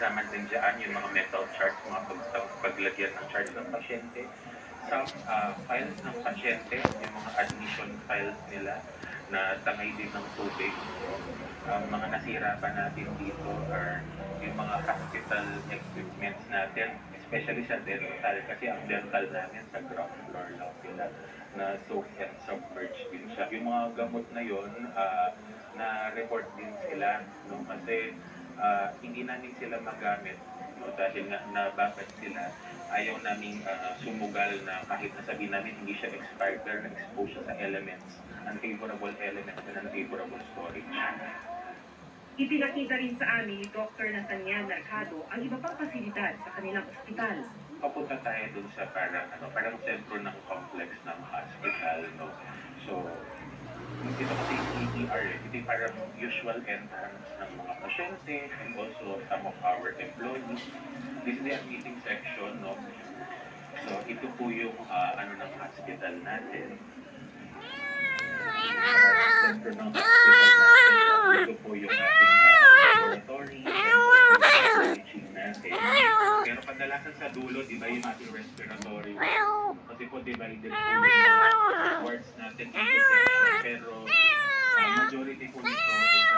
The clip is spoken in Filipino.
kasama din dyan yung mga metal charts, mga paglagyan ng chart ng pasyente. Sa files ng pasyente, yung mga admission files nila na tangay din ng tubig. Ang mga nasira pa natin dito are yung mga hospital equipments natin, especially sa dental, kasi ang dental namin sa ground floor lang sila na soaked and submerged din siya. Yung mga gamot na yon, na-report din sila, no? Kasi hindi namin sila magamit, no? Dahil nga nababad sila, ayaw namin sumugal na kahit nasabihin namin hindi siya expired, pero na-expose siya sa elements, unfavorable elements and unfavorable storage. Ipinakita rin sa amin ni Dr. Nathaniel Mercado ang iba pang pasilidad sa kanilang ospital. Papunta tayo dun sa parang sentro ng complex ng hospital, no? So, ito kasi yung ER, ito yung parang usual entrance ng mga pasyente and also some of our employees. This is the admitting section, no? So, ito po yung ng hospital natin. Center ng hospital natin. Ito po yung ating laboratory and teaching natin. Pero kadalasan sa dulo, di ba yung ating respiratory? Kasi po divided po yung wards natin into section. Pero majority po nito is